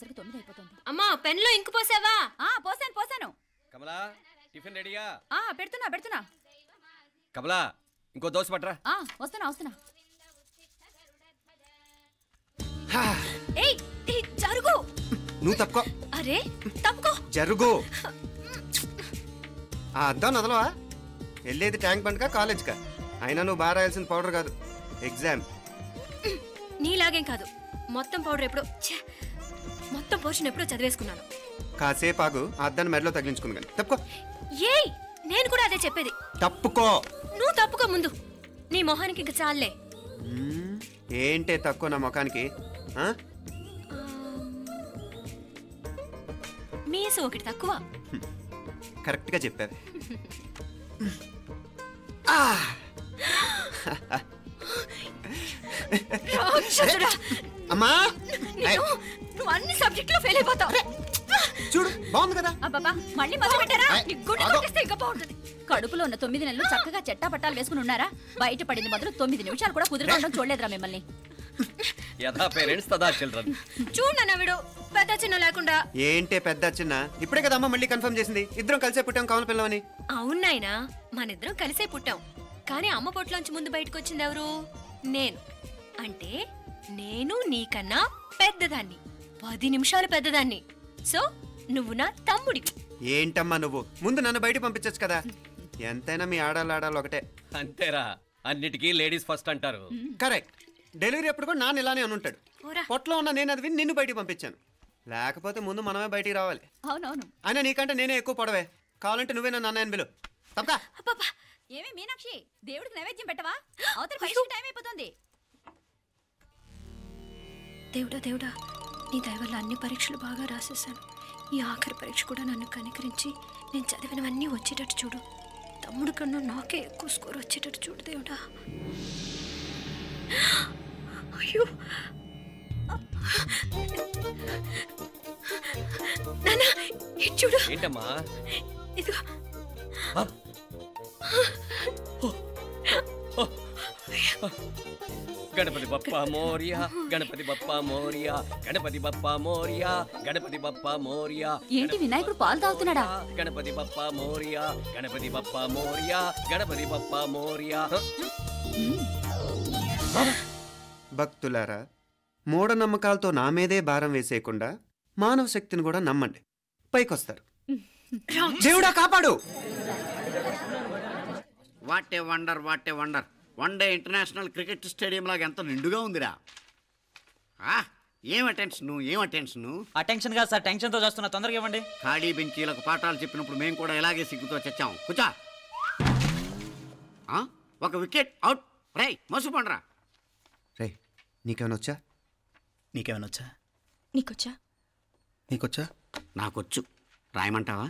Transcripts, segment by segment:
9 అయిపోతుంది. అమ్మా పెన్లో ఇంకు పోసావా? పోసాను. కమలా టిఫిన్ రెడీయా? పెడుతున్నా. కమలా ఇంకో దోశ పట్రా. వస్తున్నా. ఏయ్ జరుగు. నువ్వు తప్పుకో. అరే తప్పుకో. జరుగు. అద్దాం నదలవా? వెళ్ళేది ట్యాంక్ బండ్కా కాలేజ్కా? అయినా నువ్వు బాగా రాయాల్సిన పౌడర్ కాదు, ఎగ్జామ్. నీలాగేం కాదు. మొత్తం పౌడర్ ఎప్పుడో మొత్తం పోర్షన్ ఎప్పుడో చదివేసుకున్నాను. కాసేపు ఆగు, అద్దాన్ని మెడలో తగిలించుకుంది కానీ. తప్పుకో. ఏయ్ నేను కూడా అదే చెప్పేది. తప్పుకో. నువ్వు తప్పుకో ముందు. నీ మొహానికి ఇంక చాలే. ఏంటే తక్కువ నా ముఖానికి? మీసు ఒకటి తక్కువ. కరెక్ట్గా చెప్పావు. అమ్మా నువ్వు అన్ని సబ్జెక్టులో ఫెయిల్ అయిపోతావు. చూడు బాగుంది కదా. అబ్బబ్బా మళ్ళీ మొదలు పెట్టారా? నీ గుండె కొట్టేస్తే ఇంకా బాగుంటుంది. కడుపులో ఉన్న 9 నెలలు చక్కగా చెట్టా పట్టాలు వేసుకుని ఉన్నారా? బయట పడింది మొదలు 9 నిమిషాలు కూడా కుదురుకోవడం చూడలేదురా మిమ్మల్ని. యథా పేరెంట్స్ తదా చిల్డ్రన్. చూడన్నా వీడు పెద్ద చిన్న లేకుండా. ఏంటే పెద్ద చిన్న? ఇప్పుడే కదా అమ్మ మళ్ళీ కన్ఫర్మ్ చేసింది ఇద్దరం కలిసే పుట్టాం కావాలి పిల్లవని. అవునాయినా మనిద్దరం కలిసే పుట్టాం. కానీ అమ్మ పొట్లోంచి ముందు బయటకు వచ్చింది ఎవరు? నేను. అంటే నేను నీకన్నా పెద్దదాన్ని, 10 నిమిషాలు పెద్దదాన్ని. సో నువ్వు నా తమ్ముడివి. ఏంటమ్మా నువ్వు? ముందు నన్ను బయట పంపించచ్చు కదా. ఎంతైనా మీ ఆడాలు ఒకటే. అంతేరా, అన్నిటికీ లేడీస్ ఫస్ట్ అంటారు. కరెక్ట్. డెలివరీ అప్పుడు కూడా నాన్న ఇలానే ఉంటాడు. పొట్లో ఉన్న నేను అది విని నిన్ను బయటికి పంపించాను. లేకపోతే ముందు మనమే బయటికి రావాలి. అవునవును. అయినా నీకంటే నేనే ఎక్కువ పొడవే. కావాలంటే నువ్వే నన్ను అన్నయ్యను పిలు. తప్పకా. ఏమి మీనాక్షి, దేవుడికి నైవేద్యం పెట్టవా? అవతల పరీక్ష టైం అయిపోతుంది. దేవుడా నీ దయ వల్ల అన్ని పరీక్షలు బాగా రాసేసాను. ఈ ఆఖరి పరీక్ష కూడా నన్ను కనికరించి నేను చదివినవన్నీ వచ్చేటట్టు చూడు. తమ్ముడు కన్నా నాకే ఎక్కువ స్కోర్ వచ్చేటట్టు చూడు దేవుడా. అయ్యో నాన్న చూడు. ఏంటమ్మా? ఇదిగో. గణపతి బప్పా మోరియా, గణపతి బప్పా మోరియా, గణపతి బప్పా మోరియా, గణపతి బప్పా మోరియా. ఏంటి వినాయకుడు పాలు తాగుతున్నాడా? గణపతి బప్పా మోరియా, గణపతి బప్పా మోరియా, గణపతి బప్పా మోరియా. భక్తులారా, మూఢనమ్మకాలతో నా మీదే భారం వేసేయకుండా మానవ శక్తిని కూడా నమ్మండి, పైకొస్తారు. దేవుడా కాపాడు. What a wonder, what a wonder. 1 day international cricket stadium లాగా ఎంత నిండుగా ఉందిరా. ఏం అటెన్షన్? అటెన్షన్ కాదు సార్, టెన్షన్తో చూస్తున్నా. తొందరగా ఇవ్వండి. ఖాళీ బెంచీలకు పాఠాలు చెప్పినప్పుడు మేము కూడా ఇలాగే సిగ్గుతో చచ్చాం. కూర్చో. ఒక వికెట్ అవుట్. రై మసు పండరా. రే నీకేమైనా వచ్చా? నీకేమైనా వచ్చా? నీకొచ్చా? నాకొచ్చు. రాయమంటావా?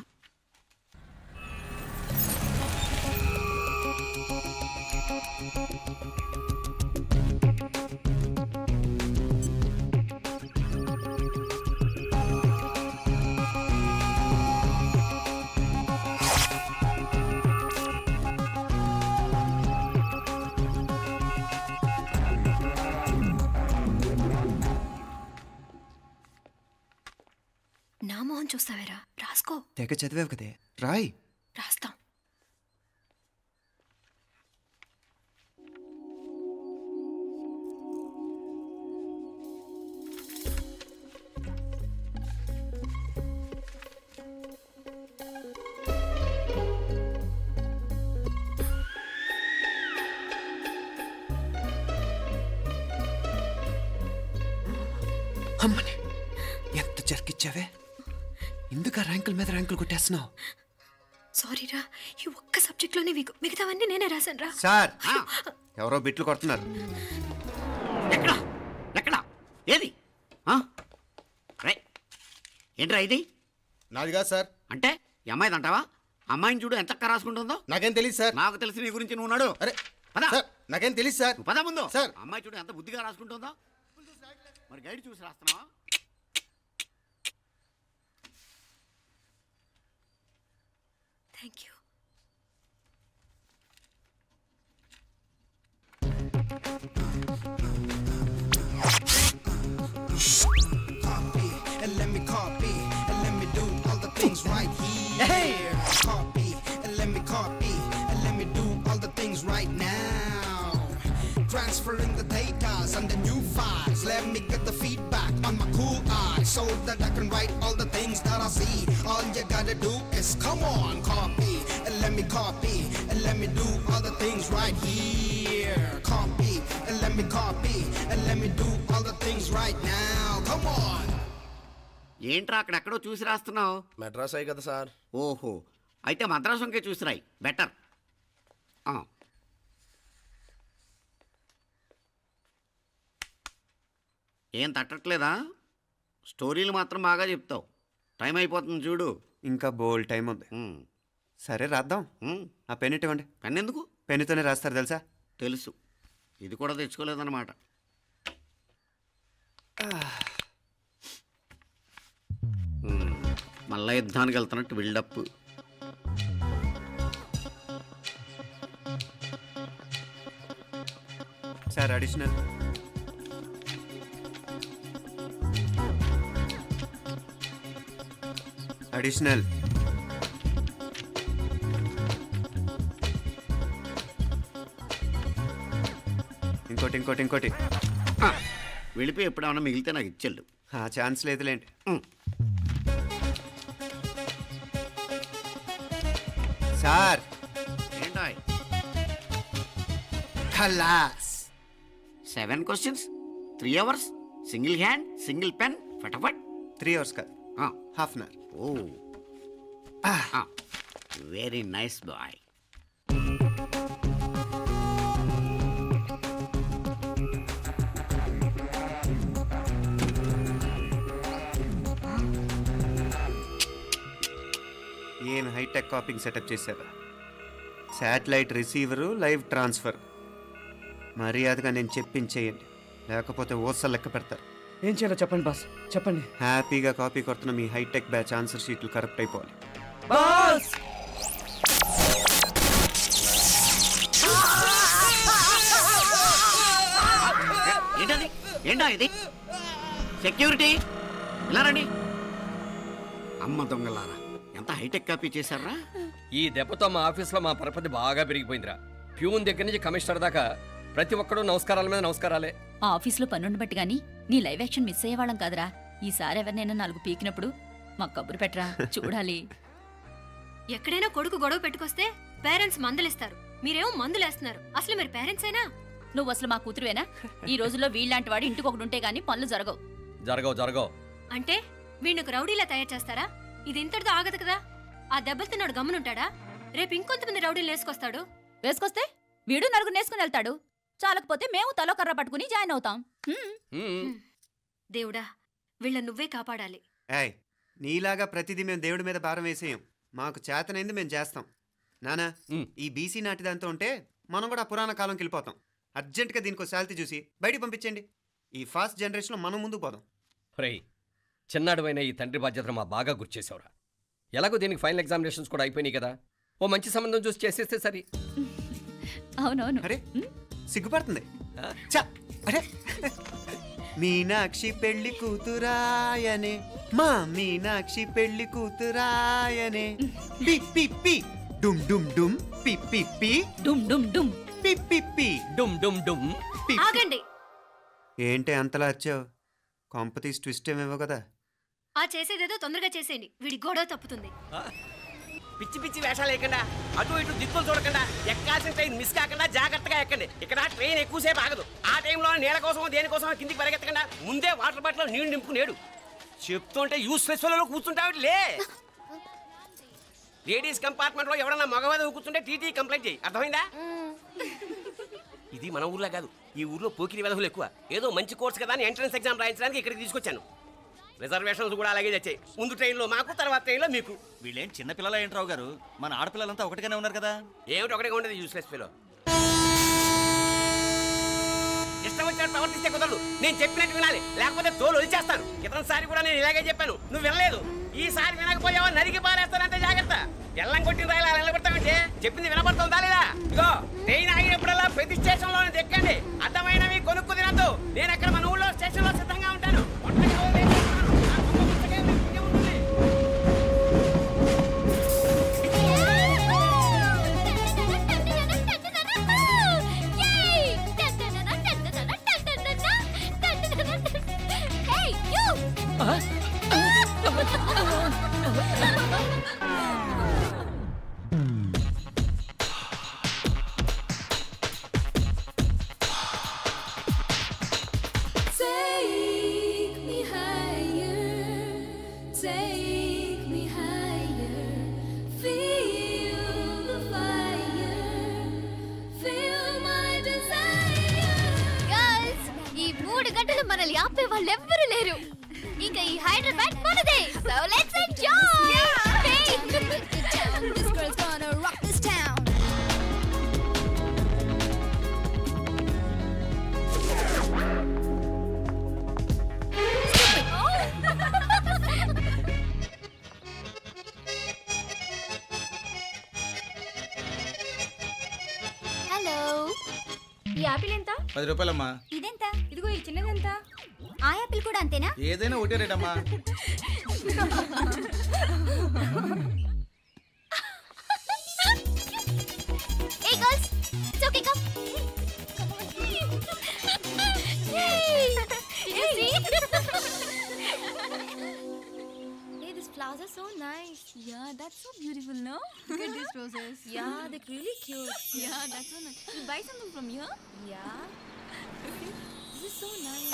నా మొహం చూస్తావేరా? రాసుకో. తెగ చదివావు కదే, రాయ్. రాస్తాం. అమ్మని ఎంత జరికిచ్చావే. ఎందుకు ర్యాంకుల మీద ర్యాంకులు కొట్టేస్తున్నావు? సారీరా, ఈ ఒక్క సబ్జెక్ట్లోనే మిగతావన్నీ నేనే రాశాను రా. సార్ ఎవరో బిట్లు కొడుతున్నారు. ఎక్కడా ఏది? ఏంట్రా ఇది? నాది కాదు సార్. అంటే ఈ అమ్మాయిది అంటావా? అమ్మాయిని చూడు ఎంత రాసుకుంటుందో. నాకేం తెలియదు సార్. నాకు తెలిసి నీ గురించి నువ్వు నాడు. అరే సార్, నాకేం తెలియదు సార్. పద ముందు. సార్ అమ్మాయి చూడు ఎంత బుద్ధిగా రాసుకుంటుందో. మరి గైడ్ చూసి రాస్తున్నావా? Thank you. And let Copy, let me copy, let me do all the things right now. Transferring the data and the new files. Let me get the feedback on my cool eyes so that I can write all the things that I see. All you gotta do is come on, copy, let me copy, let me do all the things right here. Copy, let me copy, let me do all the things right now. Come on. ఏంట్రా అక్కడెక్కడో చూసి రాస్తున్నావు? మెడ్రాస్ అయ్యి కదా sir. ఓహో, అయితే మద్రాసు వంకే చూసి రాయి, better. ఏం తట్టట్లేదా? స్టోరీలు మాత్రం బాగా చెప్తావు. టైం అయిపోతుంది చూడు. ఇంకా బోల్డ్ టైం ఉంది. సరే రాద్దాం. ఆ పెన్ ఇవ్వండి. పెన్ ఎందుకు? పెన్నుతోనే రాస్తారు తెలుసా? తెలుసు. ఇది కూడా తెచ్చుకోలేదన్నమాట. మళ్ళా యుద్ధానికి వెళ్తున్నట్టు బిల్డప్. Sir additional. అడిషనల్. ఇంకోటి వెళ్ళిపోయి ఎప్పుడేమన్నా మిగిలితే నాకు ఇచ్చెళ్ళు. ఛాన్స్ లేదులేండి. సార్ ఏంటాయ్? ఖలాస్. 7 questions, 3 hours, single hand, single pen, ఫటాఫట్. 3 hours కాదు, half an hour. Oh, very nice boy. ఏం హైటెక్ కాపింగ్ సెటప్ చేశారా? Satellite receiver, live transfer. మర్యాదగా నేను చెప్పించేయండి, లేకపోతే ఓసలు లెక్క పెడతారు. ఏం చేయాలో చెప్పండి బాస్, చెప్పండి. హ్యాపీగా కాపీ కొడుతున్న మీ హైటెక్ బ్యాచ్ ఆన్సర్ షీట్లు కరెక్ట్ అయిపోవాలి. బాస్ ఏంటది? ఏంటా ఇది? సెక్యూరిటీ ఇలా రండి. అమ్మ దొంగలారా, ఎంత హైటెక్ కాపీ చేశారా? ఈ దెబ్బతో మా ఆఫీస్లో మా పరపతి బాగా పెరిగిపోయిందిరా. ప్యూన్ దగ్గర నుంచి కమిషనర్ దాకా ప్రతి ఒక్కడు నమస్కారాల మీద నమస్కారాలే. ఆ ఆఫీస్లో పనుండి బట్టి గానీ నీ లైవ్ యాక్షన్ మిస్ అయ్యేవాళ్ళం కాదురా. ఈసారి ఎవరినైనా 4 పీకినప్పుడు మాకు కబురు పెట్టరా, చూడాలి. ఎక్కడైనా కొడుకు గొడవ పెట్టుకొస్తే పేరెంట్స్ మందులిస్తారు, మీరేమో మందులేస్తున్నారు. అసలు మీరు పేరెంట్సేనా? నువ్వు అసలు మా కూతురువేనా? ఈ రోజుల్లో వీళ్ళలాంటి వాడు ఇంటికి ఒకటి ఉంటే గానీ పనులు జరగవు. అంటే వీణ్ణకు రౌడీలా తయారు చేస్తారా? ఇది ఇంతటితో ఆగదు కదా. ఆ దెబ్బలు తిన్నాడు గమ్మునుంటాడా? రేపు ఇంకొంతమంది రౌడీలు వేసుకొస్తే వీడు నలుగురు నేసుకుని వెళ్తాడు. చాలకపోతే మేము తలో కర్ర పట్టుకుని జాయిన్ అవుతాం. దేవుడా, వీళ్ళ నువ్వే కాపాడాలి. ఏయ్, నీలాగా ప్రతిదీ మేము దేవుడి మీద భారం వేసేయం. మాకు చేతనైంది మేము చేస్తాం. నానా, ఈ బీసీ నాటిదంతా ఉంటే మనం కూడా పురాణ కాలంకి వెళ్ళిపోతాం. అర్జెంటుగా దీనికి శాలిటీ చూసి బయటికి పంపించండి. ఈ ఫాస్ట్ జనరేషన్లో మనం ముందుకు పోదాం. రేయ్, చిన్నాడువైన ఈ తండ్రి బాధ్యతను మా బాగా గుర్చేసావురా. ఎలాగో దీనికి ఫైనల్ ఎగ్జామినేషన్స్ కూడా అయిపోయినాయి కదా, ఓ మంచి సంబంధం చూసి చేసేస్తే సరి. అవునవును. అరే సిగ్గుపడుతుంది. అరే, మీనాక్షి పెళ్లి కూతురాయనే, మా మీనాక్షి పెళ్లి కూతురాయనే. పి పి పి డుమ్ డుమ్ డుమ్, పి పి పి డుమ్ డుమ్ డుమ్, పి పి పి డుమ్ డుమ్ డుమ్. ఆగండి. ఏంటి అంతలా వచ్చావు? కాంపతీస్ ట్విస్ట్ ఏమేవో కదా. ఆ చేసేదేదో తొందరగా చేసేయండి, వీడి గొడవ తప్పుతుంది. పిచ్చి పిచ్చి వేషాలు లేకుండా, అటు ఇటు దిక్కులు చూడకుండా, ఎక్కాల్సిన ట్రైన్ మిస్ కాకుండా జాగ్రత్తగా ఎక్కండి. ఇక్కడ ట్రైన్ ఎక్కువసేపు ఆగదు. ఆ టైంలో నీళ్ళ కోసం దేనికోసం కిందికి పరిగెత్తకుండా ముందే వాటర్ బాటిల్ నీళ్లు నింపుకునేడు. చెప్తుంటే యూస్లెస్ లో కూర్చుంటావు. లే, లేడీస్ కంపార్ట్మెంట్ లో ఎవరన్నా మగవాది కూర్చుంటే టీటీ కంప్లైంట్ చేయి, అర్థమైందా? ఇది మన ఊర్లో కాదు, ఈ ఊర్లో పోకిరి వెధవులు ఎక్కువ. ఏదో మంచి కోర్సు కదా అని ఎంట్రన్స్ ఎగ్జామ్ రాయించడానికి ఇక్కడికి తీసుకొచ్చాను. రిజర్వేషన్స్ కూడా అలాగే తెచ్చాయి. ముందు ట్రైన్లో మాకు, తర్వాత ట్రైన్లో మీకు. వీళ్ళేం చిన్న పిల్లలు ఏంట్రావు గారు, మన ఆడపిల్లలంతా ఒకటిగానే ఉన్నారు కదా. ఏమిటి ఒకటిగా ఉండేది యూస్లెస్ ఫెలో. ఇష్టం వచ్చినట్టు ప్రవర్తిస్తే కుదరదు. నేను చెప్పినట్టు వినాలి, లేకపోతే తోలు వచ్చేస్తాను. ఇతనిసారి కూడా నేను ఇలాగే చెప్పాను, నువ్వు వినలేదు. ఈసారి వినకపోయావో నరికి పారేస్తానంటే జాగ్రత్త. ఎల్లం కొట్టిన రాయలా నిలబడతామంటే చెప్పింది వినపడుతుందా లేదా? ఇగో ట్రైన్ ఆగినప్పుడల్లా ప్రతి స్టేషన్ లో ఎక్కండి. అర్థమైనవి కొనుక్కు తినద్దు. నేను అక్కడ మన ఊళ్ళో స్టేషన్ లో సిద్ధంగా ఉంటాను. Take me higher, feel the fire, feel my desire. Girls, ఈ 3 గంటలు మనల్ని ఆపే వాళ్ళు ఎవ్వరూ లేరు. ఇంకా ఈ హైదరాబాద్ మనదే. So let's enjoy. This girl's gonna rock this town. Hello, ఈ యాపిల్ ఎంత? 10 రూపాయలమ్మా. ఇదెంత? ఇదిగో ఈ చిన్నదెంత? ఆ యాపిల్ కూడా అంతేనా? ఏదైనా ఒకటే రేట్ అమ్మా. Hey girls, it's okay, come. Yay! Did you see? Hey, these flowers are so nice. Yeah, that's so beautiful, no? Look at these roses. Yeah, they're really cute. Yeah, that's so nice. You buy something from here? Yeah. This is so nice.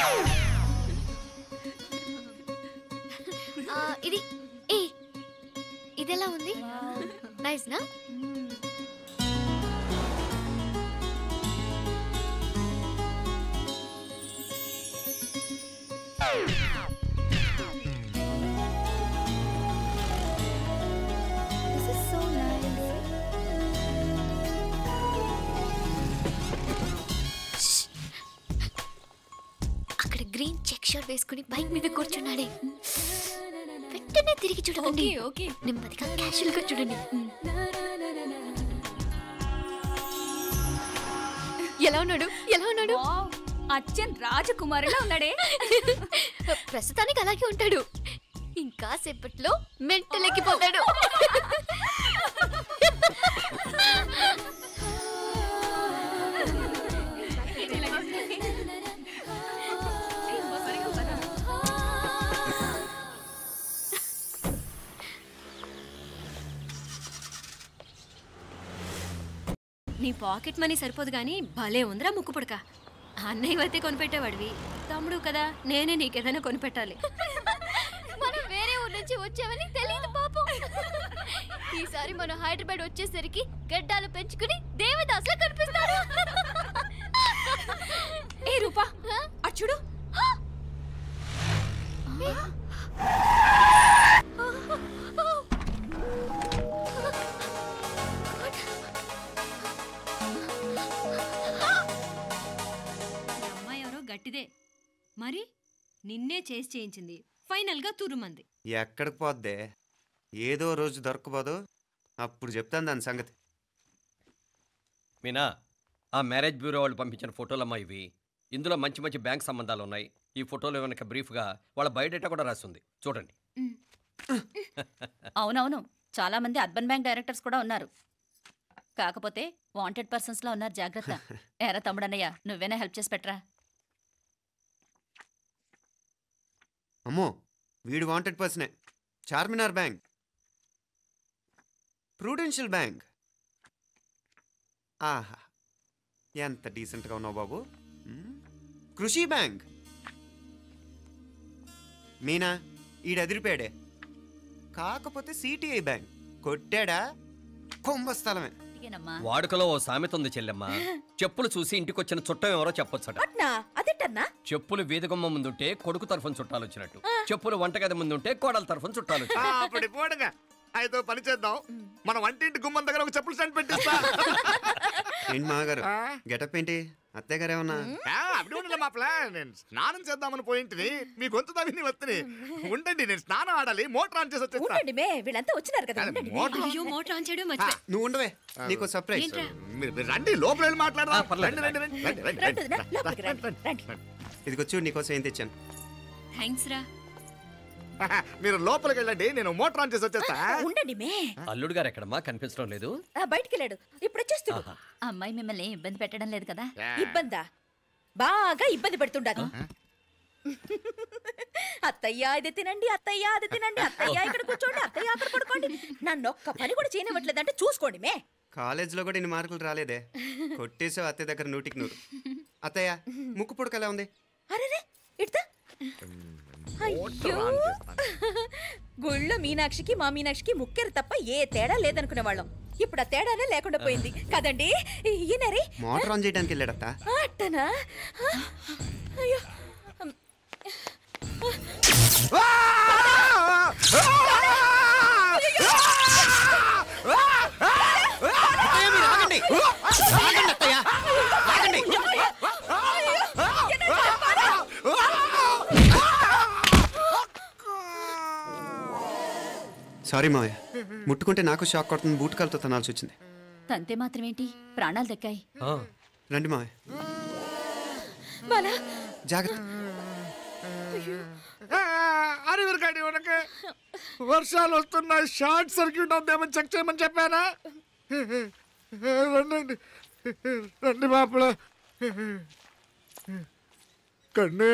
ఇది ఏ ఇదెలా ఉంది? Nice నా? This is so nice. అక్కడ green check shirt వేసుకుని bike మీద కూర్చున్నాడే. వెంటనే తిరిగి చూడకండి. ఓకే. నెమ్మదిగా క్యాషువల్ గా చూడండి. ఎలా ఉన్నాడు? ఎలా ఉన్నాడు? అచ్చన్ రాజకుమారిలా ఉన్నాడే. ప్రస్తుతానికి అలాగే ఉంటాడు. ఇంకా సేపట్లో మెంటలెక్కిపోతాడు. నీ పాకెట్ మనీ సరిపోదు గానీ భలే ఉందిరా ముక్కు పుడక. అన్నయ్య అయితే కొనిపెట్టేవాడివి, తమ్ముడు కదా నేనే నీకేదైనా కొనిపెట్టాలి. మనం వేరే ఊరు నుంచి వచ్చామని తెలియదు పాపం. ఈసారి మనం హైదరాబాద్ వచ్చేసరికి గడ్డాలు పెంచుకుని దేవదాసులా కనిపిస్తాడు. ఏ రూపా, అటు చూడు. అమ్మాయి ఎవరో గట్టిదే, మరి నిన్నే చేసి చేయించింది. ఫైనల్ గా తురుమంది. ఎక్కడికి పోద్దే? ఏదో రోజు దొరకపోదు, అప్పుడు చెప్తాను దాని సంగతి. మీనా, ఆ మ్యారేజ్ బ్యూరో వాళ్ళు పంపించిన ఫోటోలమ్మా ఇవి. ఇందులో మంచి మంచి బ్యాంక్ సంబంధాలు ఉన్నాయి. ఈ ఫోటోలో వెనక బ్రీఫ్గా వాళ్ళ బయోడేటా కూడా రాస్తుంది, చూడండి. అవునవును, చాలా మంది అర్బన్ బ్యాంక్ డైరెక్టర్స్ కూడా ఉన్నారు. కాకపోతే వాంటెడ్ పర్సన్స్ లా ఉన్నారు, జాగ్రత్త. ఎరా తమ్ముడన్నయ్య, నువ్వేనా హెల్ప్ చేసి పెట్టరా? అమ్మో, వీడు వాంటెడ్ పర్సనే. Charminar bank, Prudential bank. ఆహా, ఎంత డీసెంట్గా ఉన్నావు బాబు. కృషి బ్యాంక్. మీనా, ఈడెదిరిపాడే. కాకపోతే సిటిఐ బ్యాంక్ కొట్టాడా కుంభస్థలమే. వాడుకలో ఓ సామెత ఉంది చెల్లెమ్మ, చెప్పులు చూసి ఇంటికొచ్చిన చుట్టం ఎవరో చెప్పొచ్చట. చెప్పులు వీధగుమ్మ ముందుంటే కొడుకు తరఫున చుట్టాలు వచ్చినట్టు, చెప్పులు వంటగది ముందుంటే కోడల తరఫున చుట్టాలు వచ్చినట్టు. అయితే పని చేద్దాం, మన వంటింటి గుమ్మం దగ్గర ఒక చెప్పులు స్టాండ్ పెట్టిస్తా. ఏంటి మాగారు గెటప్ ఏంటి? అత్తయ్య గారు ఏమన్నా? అప్పుడు ఉండలే మా ప్లాన్. నేను స్నానం చేద్దామని పోయింటిని, మీ గొంతు తవ్వి వస్తుంది. ఉండండి, నేను స్నానం ఆడాలి, మోటార్ ఆన్ చేసి వచ్చేస్తా. వీళ్ళంతా వచ్చినారు కదా. అయ్యో, మోటార్ ఆన్ చేయడం మర్చిపోయా. నువ్వు ఉండవే, నీకు సర్ప్రైజ్. మీరు రండి, లోపల వెళ్ళి మాట్లాడదాం. ఇదిగో చూడు, నీకోసం ఏం తెచ్చాను. థ్యాంక్స్ రా. మీరు లోపలికి వెళ్ళండి, నేను మోటార్ ఆన్ చేసి వచ్చేస్తా. ఉండండి మే. అల్లుడు గారు ఎక్కడమ్మా? కనిపించడం లేదు. బయటికి వెళ్ళాడు, ఇప్పుడు వచ్చేస్తాడు. అమ్మాయి మిమ్మల్ని ఇబ్బంది పెట్టడం లేదు కదా? ఇబ్బందా? బాగా ఇబ్బంది పెడుతుండదు. అత్తయ్య ఇది తినండి, అత్తయ్య అది తినండి, అత్తయ్య ఇక్కడ కూర్చోండి, అత్తయ్య అక్కడ పడుకోండి. నన్ను ఒక్క పని కూడా చేయనివ్వట్లేదంటే చూసుకోండి మే. కాలేజీలో కూడా ఇన్ని మార్కులు రాలేదే. కొట్టేసావు అత్తయ్య దగ్గర 100కి 100. అత్తయ్య, ముక్కు పుడక ఎలా ఉంది? అరే ఇడతా. అయ్యో, గుళ్ళో మీనాక్షికి మా మీనాక్షికి ముక్కెరు తప్ప ఏ తేడా లేదనుకునే వాళ్ళం. ఇప్పుడు ఆ తేడానే లేకుండా పోయింది కదండి. ఈయనరి మోటార్ ఆన్ చేయడానికి వెళ్ళాడత్త. అట్టనా? అయ్యో సారీ మావయ్య, ముట్టుకుంటే నాకు షాక్ కొడుతుంది. బూట్ కాలుతో తనాల్సి వచ్చింది. తంతే మాత్రమేంటి, ప్రాణాలు దక్కాయి. రండి మావయ్య. జాగ్రత్త. అరివిరకాడి ఉనకే వర్షాలు వస్తున్నాయి, షార్ట్ సర్క్యూట్ అవుతామని చెక్ చేయమని చెప్పానా? రండి రండి బాపుల కన్నే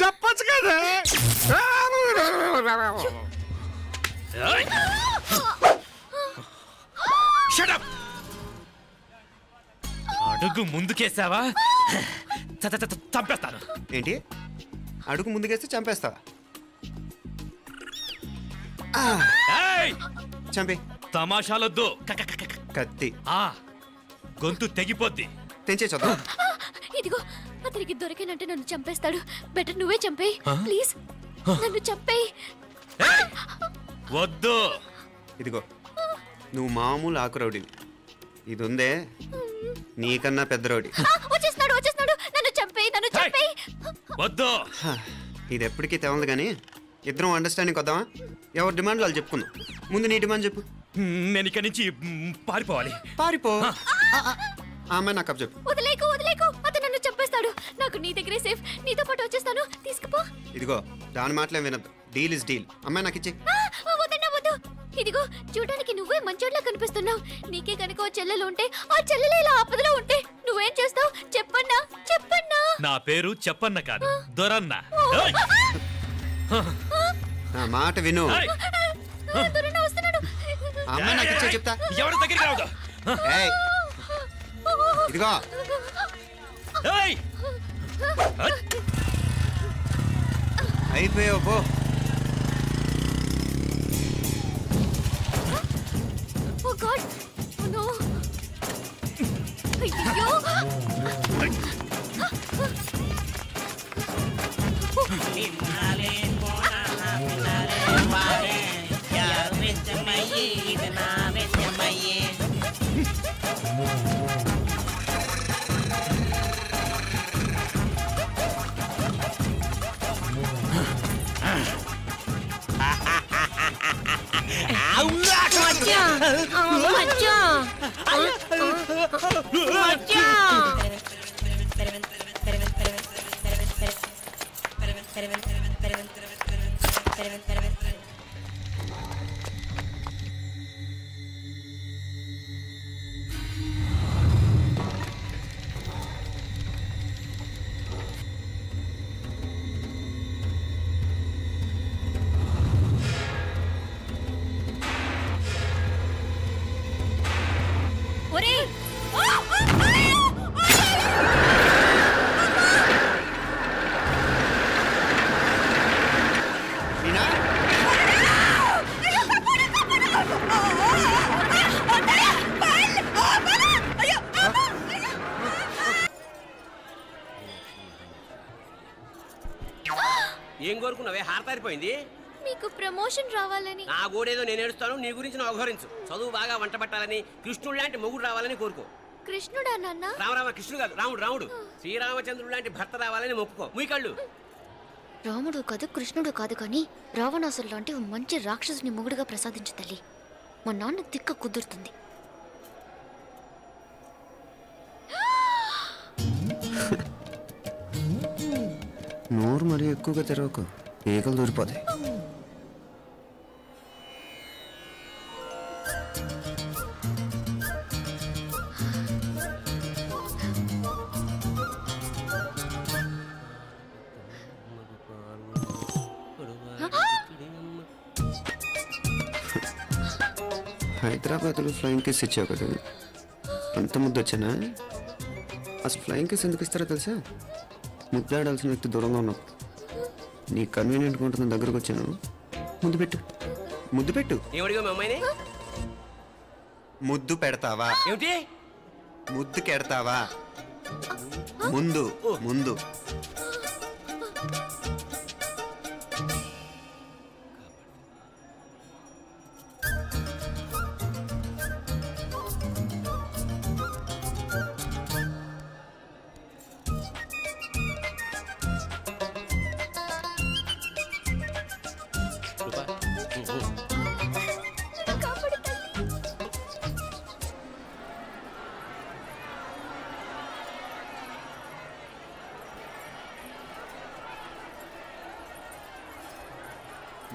చెప్పచ్చు కదా. అడుగు ముందుకేసావా చంపేస్తాను. ఏంటి అడుగు ముందుకేస్తే చంపేస్తావా? చంపే. తమాషాలొద్దు. కత్తి గొంతు తెగిపోద్ది. తెంచే చూద్దాం. ఇదిగో అతనికి దొరికినంటే నన్ను చంపేస్తాడు. బెటర్ నువ్వే చంపేయి ప్లీజ్. నన్ను చంపేయి. వద్దు. ఇదిగో నువ్వు మామూలు ఆకు రౌడీవి, ఇది ఉందే నీకన్నా పెద్ద రౌడీ. వచ్చేస్తున్నాడు నన్ను చంపేయి. వద్దు. ఇది ఎప్పటికీ తెవలదు కానీ ఇద్దరం అండర్స్టాండింగ్ వద్దామా? ఎవరి డిమాండ్ వాళ్ళు చెప్పుకుందాం. ముందు నీ డిమాండ్ చెప్పు. నేను ఇక్కడి నుంచి పారిపోవాలి. పారిపో. అమ్మాయి నాకు అప్ చెప్పు. వదిలేకు అతను నన్ను చంపేస్తాడు. నాకు నీ దగ్గరే సేఫ్. నీతో పాటు వచ్చేస్తాను, తీసుకుపో. ఇదిగో దాని మాటలే వినద్దు. Deal is deal. అమ్మాయి నాకు ఇచ్చి. వద్దు. ఇదిగో చూడడానికి నువ్వే మంచోడ్లా కనిపిస్తున్నావు. నీకే కనుక ఓ చెల్లెలు ఉంటే, ఆ చెల్లెలు ఇలా ఆపదలో ఉంటే నువ్వేం చేస్తావు చెప్పన్నా? నా పేరు చెప్పన్న కాదు, దొరన్న. నా మాట విను. వస్తున్నాడు. అమ్మాయి నాకు ఇచ్చే చెప్తా. ఎవరి దగ్గరికి రావద్దు. ఇదిగో అయిపోయావు పో. Oh God! Oh no! అయ్యో! ఏం కోరుకున్నావే? హారతారిపోయింది. మీకు ప్రమోషన్ రావాలని. నా గోడేదో నేను ఏడుస్తాను, నీ గురించి నువ్వు అవహరించు. చదువు బాగా వంట పట్టాలని, కృష్ణుడు లాంటి మొగుడు రావాలని కోరుకో. కృష్ణుడా నాన్న? రామ కృష్ణుడు కాదు, రాముడు. శ్రీరామచంద్రుడు లాంటి భర్త రావాలని మొక్కుకో. ముయ్యకళ్ళు. రాముడు కాదు కృష్ణుడు కాదు కానీ రావణాసురు లాంటి మంచి రాక్షసుని మొగుడుగా ప్రసాదించు తల్లి. మా నాన్న తిక్క కుదురుతుంది. నోరు మరీ ఎక్కువగా తెరవకు, ఈగలు దూరిపోతాయి. హైదరాబాద్లో ఫ్లయింగ్ కిస్ ఇచ్చావు కదా, అంత ముద్దు వచ్చానా? అసలు ఫ్లయింగ్ కిస్ ఎందుకు ఇస్తారో తెలుసా? ముద్దాడాల్సిన వ్యక్తి దూరంగా ఉన్నావు. నీ కన్వీనియంట్గా ఉంటుంది దగ్గరకు వచ్చాను. ముద్దు పెట్టు, ముద్దు పెట్టు. ఏమడిగా మీ అమ్మాయిని? ముద్దు పెడతావా? ఏమిటి ముద్దు కెడతావా? ముందు ముందు.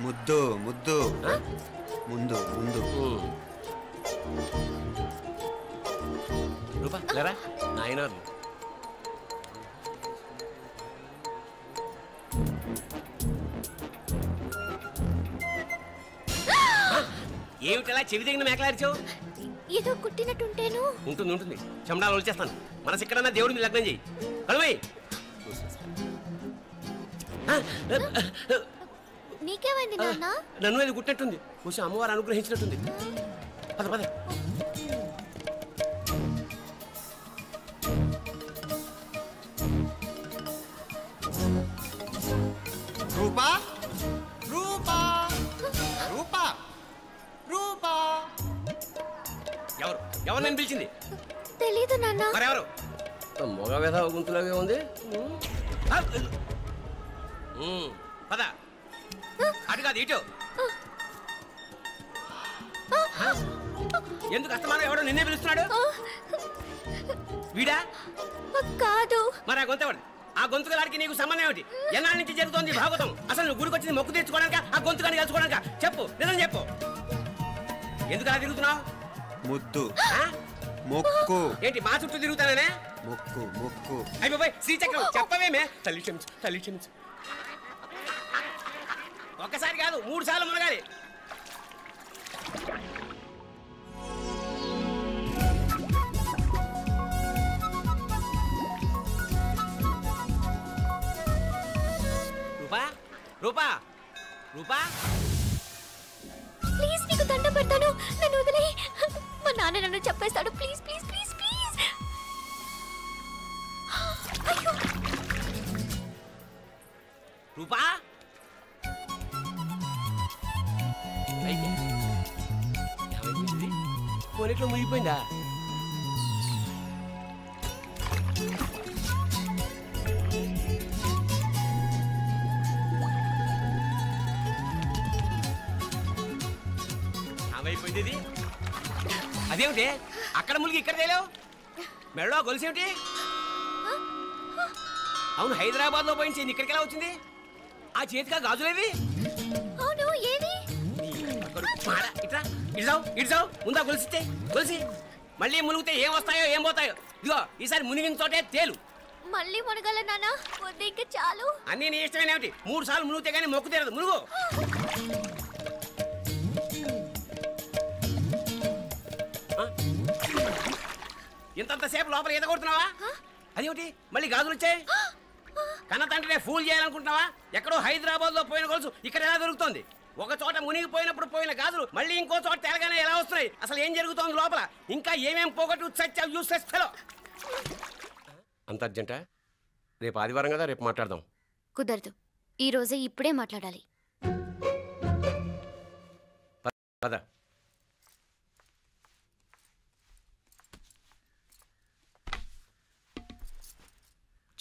ముద్దు ముద్దు ముందు ముందు. రూపా లేరా నాయన. ఏమిటలా చెవి దగ్గర మేకలారిచావు? ఏదో కుట్టినట్టుంటేను. ఉంటుంది ఉంటుంది, చెమడాలు వచ్చేస్తాను. మనసు ఎక్కడన్నా దేవుడి మీద లగ్నం చేయి. కలువై నీకేమైంది నాన్న? నన్ను అది గుట్టినట్టుంది. కొంచెం అమ్మవారు అనుగ్రహించినట్టుంది. పద పద. రూపా రూపా రూపా రూపా. ఎవరు ఎవరు నన్ను పిలిచింది? తెలీదు నాన్న. మరెవరు? మొగ వేధ గుంతులాగే ఉంది. పద. అటు కాదు ఇటు. ఎందుకు అస్తమానం ఎవడో నిన్నే పిలుస్తున్నాడు? వీడా కాదు. మరి ఆ గొంతు ఎవడు? ఆ గొంతుకలాడికి నీకు సంబంధం ఏమిటి? ఎన్నాళ్ళ నుంచి జరుగుతోంది భాగవతం? అసలు నువ్వు గుడికి వచ్చింది మొక్కు తీర్చుకోవడానిక, ఆ గొంతుకాన్ని కలుసుకోవడానిక? చెప్పు, నిజం చెప్పు. ఎందుకు అలా తిరుగుతున్నావు? ముద్దు మొక్కు. ఏంటి మా చుట్టూ తిరుగుతానే? మొక్కు మొక్కు. అయిపోయి శ్రీచక్రం చెప్పవేమే? తల్లి క్షమించు, తల్లి క్షమించు. ఒక్కసారి కాదు 3 సార్లు మునగాలి. రూపా రూపా రూపా ప్లీజ్ నీకు దండం పెడతాను, నన్ను వదిలే. మా నాన్న నన్ను చెప్పేస్తాడు. Please please please please. అయ్యో రూపా. కొనిట్లో మునిగిపోయిందా? ఏమైపోయింది ఇది? అదేమిటి అక్కడ మునిగి ఇక్కడ తేలేవు? మెడలో గొలుసు ఏమిటి? అవును, హైదరాబాద్ లో పోయించింది, ఇక్కడికి ఎలా వచ్చింది? ఆ చేతిగా గాజులేవి? అవును, ఏవి? ఇట్రా ఇడ్సావు ముందా గొలిసితే గొలిసి మళ్ళీ మునిగితే ఏం వస్తాయో ఏం పోతాయో. ఇదిగో ఈసారి మునిగిన చోటే తేలు. మళ్ళీ మునగల నాన్న, వద్దు ఇంకా చాలు. అన్నీ నీ ఇష్టమైన ఏమిటి? 3 సార్లు మునిగితే కానీ మొక్కు తీరదు. మునుగు. ఇంతంతసేపు లోపల ఈత కొడుతున్నావా? అదేమిటి మళ్ళీ గాజులు వచ్చాయి? కన్న తండ్రినే ఫూల్ చేయాలనుకుంటున్నావా? ఎక్కడో హైదరాబాద్ లో పోయిన గొలుసు ఇక్కడ ఎలా దొరుకుతుంది? ఒక చోట మునిగిపోయినప్పుడు పోయిన గాజులు మళ్ళీ ఇంకో చోట తేలగానే ఎలా వస్తున్నాయి? అసలు ఏం జరుగుతోంది లోపల? ఇంకా ఏమేం పోగొట్టు చచ్చావు యూస్లెస్ ఫెలో. అంత అర్జెంటా? రేపు ఆదివారం కదా, రేపు మాట్లాడదాం. కుదరదు, ఈ రోజే ఇప్పుడే మాట్లాడాలి. పద.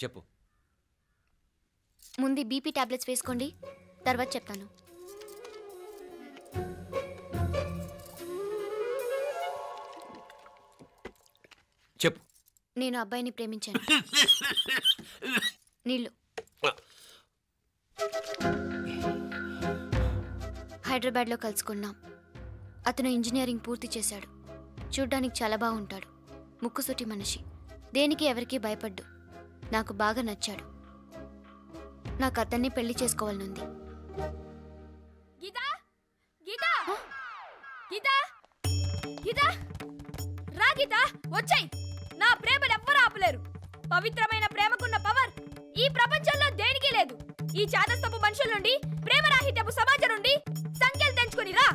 చెప్పు. ముందు బీపీ టాబ్లెట్స్ వేసుకోండి, తర్వాత చెప్తాను. చెప్పు. నేను అబ్బాయిని ప్రేమించాను. నీళ్ళు. హైదరాబాద్లో కలుసుకున్నాం. అతను ఇంజనీరింగ్ పూర్తి చేశాడు. చూడ్డానికి చాలా బాగుంటాడు. ముక్కుసూటి మనిషి. దేనికి ఎవరికీ భయపడ్డు. నాకు బాగా నచ్చాడు. నాకు అతన్ని పెళ్లి చేసుకోవాలనుంది. గీతా గీతా గీతా గీతా రా గీతా, వచ్చాయి. నా ప్రేమను ఎవ్వరు ఆపలేరు. పవిత్రమైన ప్రేమకున్న పవర్ ఈ ప్రపంచంలో దేనికి లేదు. ఈ చాదస్తపు మనుషుల నుండి, ప్రేమరాహిత్యపు సమాజం నుండి సంఖ్యలు తెంచుకుని రా.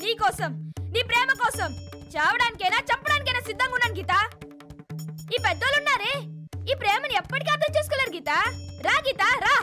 నీ కోసం, నీ ప్రేమ కోసం చావడానికైనా చంపడానికైనా సిద్ధంగా ఉన్నాను గీత. ఈ పెద్దోళ్ళున్నారే, ఈ ప్రేమని ఎప్పటికీ అర్థం చేసుకోలేరు గీత. రా గీత రా.